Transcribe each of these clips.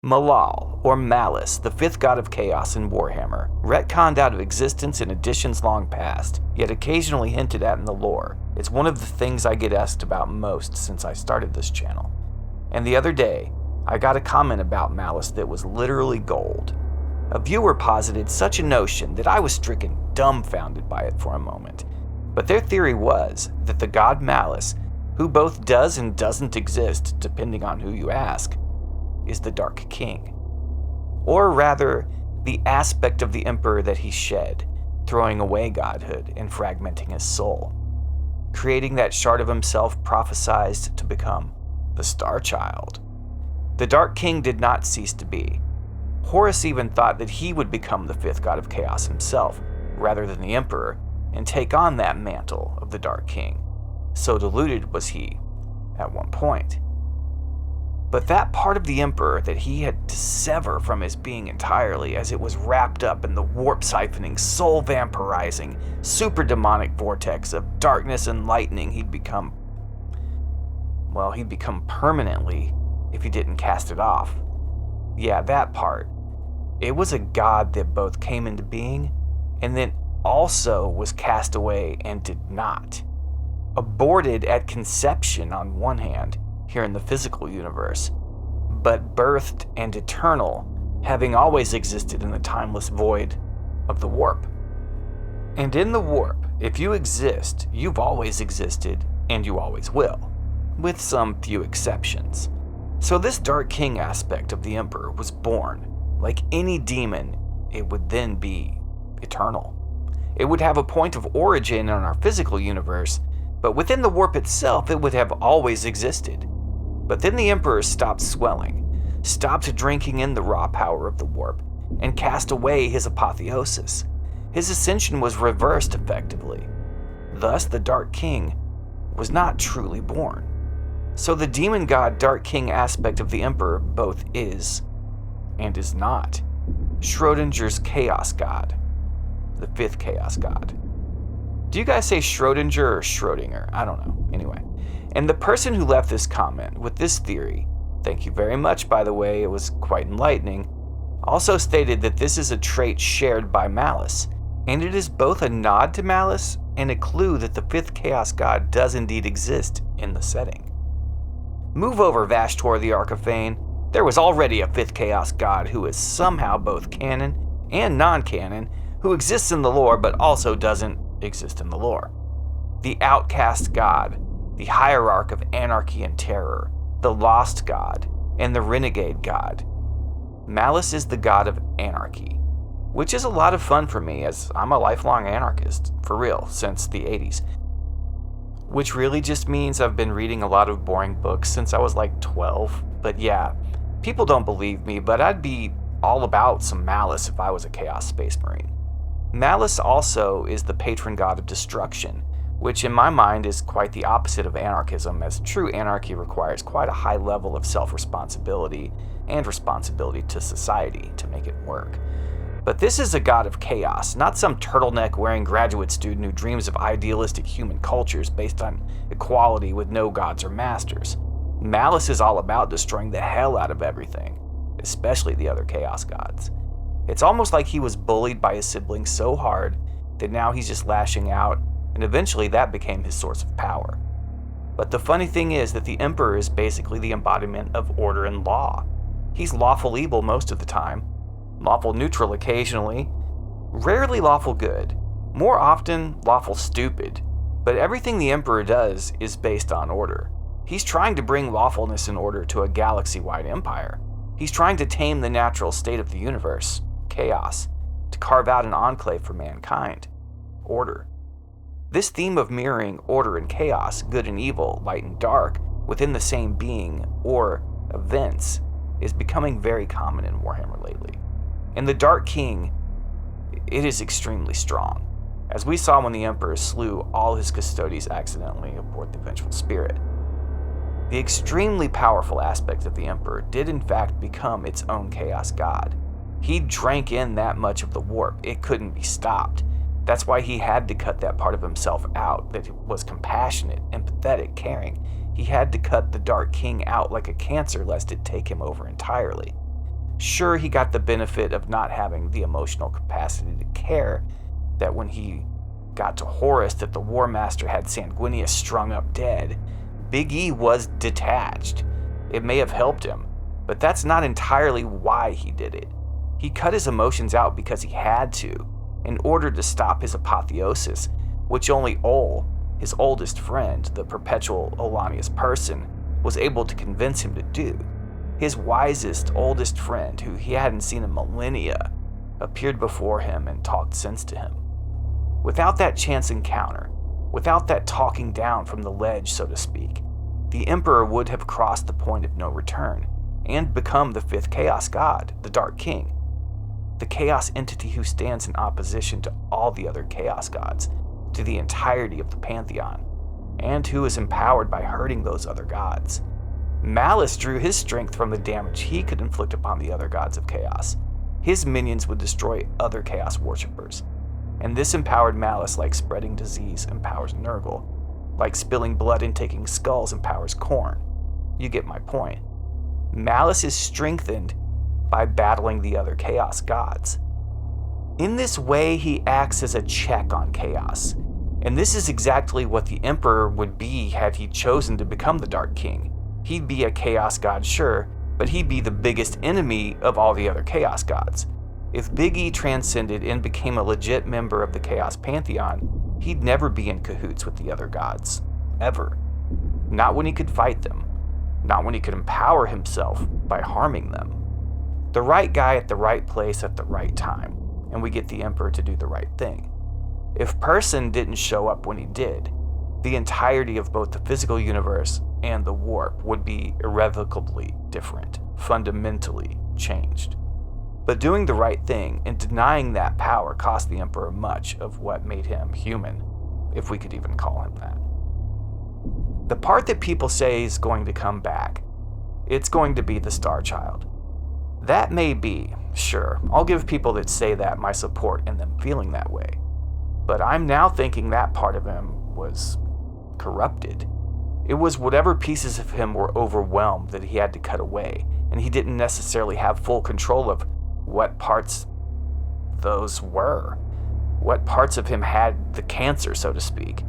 Malal, or Malice, the fifth god of chaos in Warhammer, retconned out of existence in editions long past, yet occasionally hinted at in the lore. It's one of the things I get asked about most since I started this channel. And the other day, I got a comment about Malice that was literally gold. A viewer posited such a notion that I was stricken dumbfounded by it for a moment. But their theory was that the god Malice, who both does and doesn't exist depending on who you ask, is the Dark King. Or rather, the aspect of the Emperor that he shed, throwing away godhood and fragmenting his soul, creating that shard of himself prophesized to become the Star Child. The Dark King did not cease to be. Horus even thought that he would become the fifth god of chaos himself, rather than the Emperor, and take on that mantle of the Dark King. So deluded was he at one point. But that part of the Emperor that he had to sever from his being entirely, as it was wrapped up in the warp-siphoning, soul-vampirizing, super-demonic vortex of darkness and lightning he'd become permanently if he didn't cast it off. Yeah, that part. It was a god that both came into being and then also was cast away and did not. Aborted at conception on one hand, here in the physical universe, but birthed and eternal, having always existed in the timeless void of the warp. And in the warp, if you exist, you've always existed, and you always will, with some few exceptions. So this Dark King aspect of the Emperor was born. Like any demon, it would then be eternal. It would have a point of origin in our physical universe, but within the warp itself, it would have always existed. But then the Emperor stopped swelling, stopped drinking in the raw power of the warp, and cast away his apotheosis. His ascension was reversed effectively. Thus, the Dark King was not truly born. So the demon god Dark King aspect of the Emperor both is and is not. Schrodinger's chaos god, the fifth chaos god. Do you guys say Schrodinger or Schrodinger? I don't know. Anyway. And the person who left this comment with this theory, thank you very much by the way, it was quite enlightening, also stated that this is a trait shared by Malice, and it is both a nod to Malice and a clue that the fifth chaos god does indeed exist in the setting. Move over, Vashtor the Archophane. There was already a fifth chaos god who is somehow both canon and non-canon, who exists in the lore but also doesn't exist in the lore. The outcast god, the Hierarch of Anarchy and Terror, the Lost God, and the Renegade God. Malice is the god of anarchy, which is a lot of fun for me as I'm a lifelong anarchist, for real, since the 80s. Which really just means I've been reading a lot of boring books since I was like 12. But yeah, people don't believe me, but I'd be all about some Malice if I was a Chaos Space Marine. Malice also is the patron god of destruction, which in my mind is quite the opposite of anarchism, as true anarchy requires quite a high level of self-responsibility and responsibility to society to make it work. But this is a god of chaos, not some turtleneck-wearing graduate student who dreams of idealistic human cultures based on equality with no gods or masters. Malice is all about destroying the hell out of everything, especially the other chaos gods. It's almost like he was bullied by his siblings so hard that now he's just lashing out, and eventually that became his source of power. But the funny thing is that the Emperor is basically the embodiment of order and law. He's lawful evil most of the time, lawful neutral occasionally, rarely lawful good, more often lawful stupid, but everything the Emperor does is based on order. He's trying to bring lawfulness and order to a galaxy-wide empire. He's trying to tame the natural state of the universe, chaos, to carve out an enclave for mankind, order. This theme of mirroring order and chaos, good and evil, light and dark, within the same being or events, is becoming very common in Warhammer lately. In the Dark King, it is extremely strong, as we saw when the Emperor slew all his custodies accidentally aboard the Vengeful Spirit. The extremely powerful aspect of the Emperor did in fact become its own chaos god. He drank in that much of the warp, it couldn't be stopped. That's why he had to cut that part of himself out that was compassionate, empathetic, caring. He had to cut the Dark King out like a cancer lest it take him over entirely. Sure, he got the benefit of not having the emotional capacity to care that when he got to Horus that the War Master had Sanguinius strung up dead. Big E was detached. It may have helped him, but that's not entirely why he did it. He cut his emotions out because he had to, in order to stop his apotheosis, which only Ol, his oldest friend, the perpetual Olanius person, was able to convince him to do. His wisest, oldest friend, who he hadn't seen in millennia, appeared before him and talked sense to him. Without that chance encounter, without that talking down from the ledge, so to speak, the Emperor would have crossed the point of no return and become the fifth Chaos God, the Dark King, the Chaos entity who stands in opposition to all the other Chaos Gods, to the entirety of the Pantheon, and who is empowered by hurting those other gods. Malice drew his strength from the damage he could inflict upon the other gods of Chaos. His minions would destroy other Chaos worshippers, and this empowered Malice like spreading disease empowers Nurgle, like spilling blood and taking skulls empowers Khorne. You get my point. Malice is strengthened by battling the other Chaos gods. In this way, he acts as a check on Chaos, and this is exactly what the Emperor would be had he chosen to become the Dark King. He'd be a Chaos God, sure, but he'd be the biggest enemy of all the other Chaos gods. If Big E transcended and became a legit member of the Chaos Pantheon, he'd never be in cahoots with the other gods. Ever. Not when he could fight them. Not when he could empower himself by harming them. The right guy at the right place at the right time, and we get the Emperor to do the right thing. If Person didn't show up when he did, the entirety of both the physical universe and the warp would be irrevocably different, fundamentally changed. But doing the right thing and denying that power cost the Emperor much of what made him human, if we could even call him that. The part that people say is going to come back, it's going to be the Star Child. That may be, sure, I'll give people that say that my support in them feeling that way. But I'm now thinking that part of him was corrupted. It was whatever pieces of him were overwhelmed that he had to cut away, and he didn't necessarily have full control of what parts those were. What parts of him had the cancer, so to speak.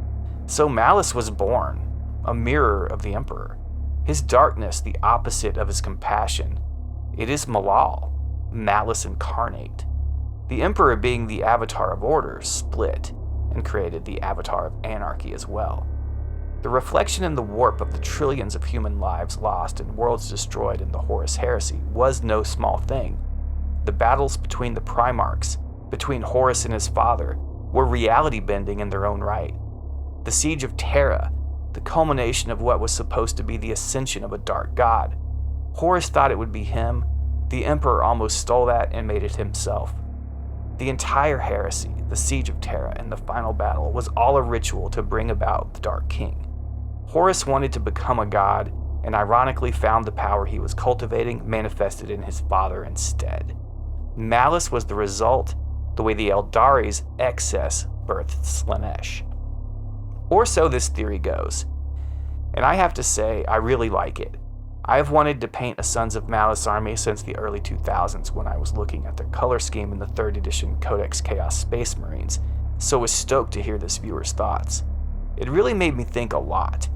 So Malice was born, a mirror of the Emperor. His darkness, the opposite of his compassion. It is Malal, Malice incarnate. The Emperor, being the avatar of order, split and created the avatar of anarchy as well. The reflection in the warp of the trillions of human lives lost and worlds destroyed in the Horus Heresy was no small thing. The battles between the Primarchs, between Horus and his father, were reality-bending in their own right. The Siege of Terra, the culmination of what was supposed to be the ascension of a dark god. Horus thought it would be him. The Emperor almost stole that and made it himself. The entire heresy, the Siege of Terra, and the final battle was all a ritual to bring about the Dark King. Horus wanted to become a god, and ironically found the power he was cultivating manifested in his father instead. Malice was the result, the way the Eldari's excess birthed Slaanesh. Or so this theory goes. And I have to say, I really like it. I've wanted to paint a Sons of Malice army since the early 2000s when I was looking at their color scheme in the 3rd edition Codex Chaos Space Marines, so was stoked to hear this viewer's thoughts. It really made me think a lot.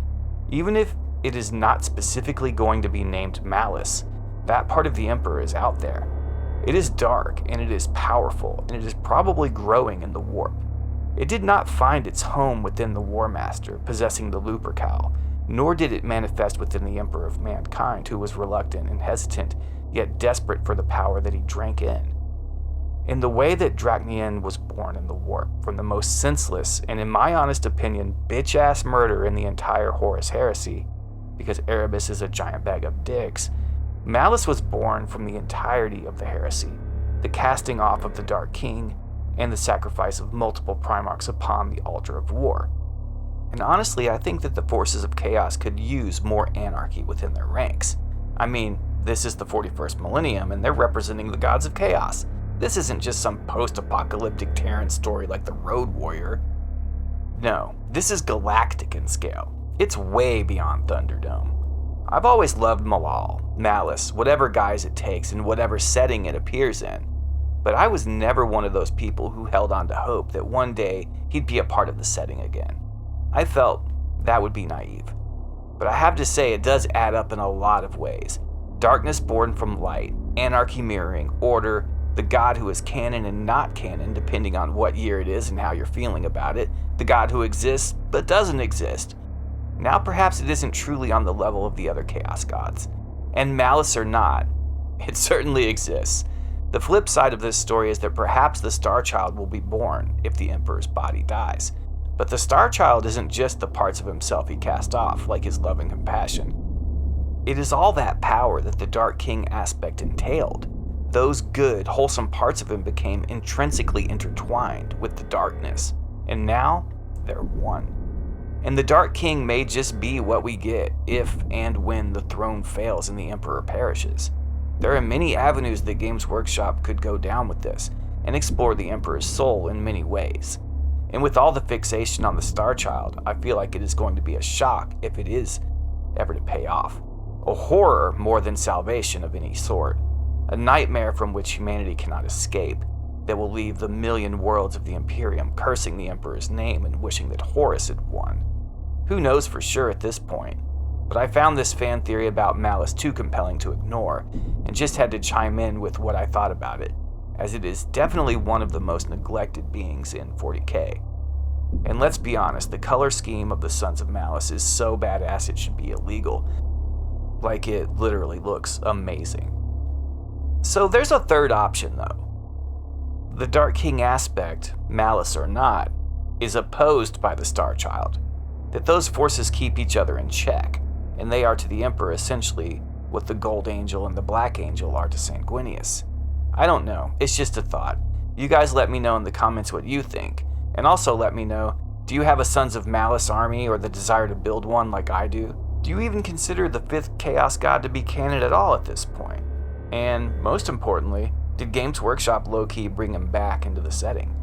Even if it is not specifically going to be named Malice, that part of the Emperor is out there. It is dark, and it is powerful, and it is probably growing in the warp. It did not find its home within the War Master, possessing the Lupercal, nor did it manifest within the Emperor of Mankind, who was reluctant and hesitant, yet desperate for the power that he drank in. In the way that Draknian was born in the warp, from the most senseless, and in my honest opinion, bitch-ass murder in the entire Horus Heresy, because Erebus is a giant bag of dicks, Malice was born from the entirety of the heresy, the casting off of the Dark King, and the sacrifice of multiple Primarchs upon the altar of war. And honestly, I think that the forces of chaos could use more anarchy within their ranks. I mean, this is the 41st millennium, and they're representing the gods of chaos. This isn't just some post-apocalyptic Terran story like the Road Warrior. No, this is galactic in scale. It's way beyond Thunderdome. I've always loved Malal, Malice, whatever guise it takes and whatever setting it appears in. But I was never one of those people who held on to hope that one day he'd be a part of the setting again. I felt that would be naive. But I have to say it does add up in a lot of ways. Darkness born from light, anarchy mirroring, order, the god who is canon and not canon depending on what year it is and how you're feeling about it, the god who exists but doesn't exist. Now perhaps it isn't truly on the level of the other chaos gods. And malice or not, it certainly exists. The flip side of this story is that perhaps the Star Child will be born if the Emperor's body dies. But the Star Child isn't just the parts of himself he cast off, like his love and compassion. It is all that power that the Dark King aspect entailed. Those good, wholesome parts of him became intrinsically intertwined with the darkness, and now they're one. And the Dark King may just be what we get if and when the throne fails and the Emperor perishes. There are many avenues that Games Workshop could go down with this, and explore the Emperor's soul in many ways. And with all the fixation on the Star Child, I feel like it is going to be a shock if it is ever to pay off. A horror more than salvation of any sort. A nightmare from which humanity cannot escape, that will leave the million worlds of the Imperium cursing the Emperor's name and wishing that Horus had won. Who knows for sure at this point, but I found this fan theory about Malice too compelling to ignore, and just had to chime in with what I thought about it, as it is definitely one of the most neglected beings in 40k. And let's be honest, the color scheme of the Sons of Malice is so badass it should be illegal. Like, it literally looks amazing. So there's a third option though. The Dark King aspect, malice or not, is opposed by the Star Child. That those forces keep each other in check, and they are to the Emperor essentially what the Gold Angel and the Black Angel are to Sanguinius. I don't know, it's just a thought. You guys let me know in the comments what you think, and also let me know, do you have a Sons of Malice army or the desire to build one like I do? Do you even consider the 5th Chaos God to be canon at all at this point? And most importantly, did Games Workshop low-key bring him back into the setting?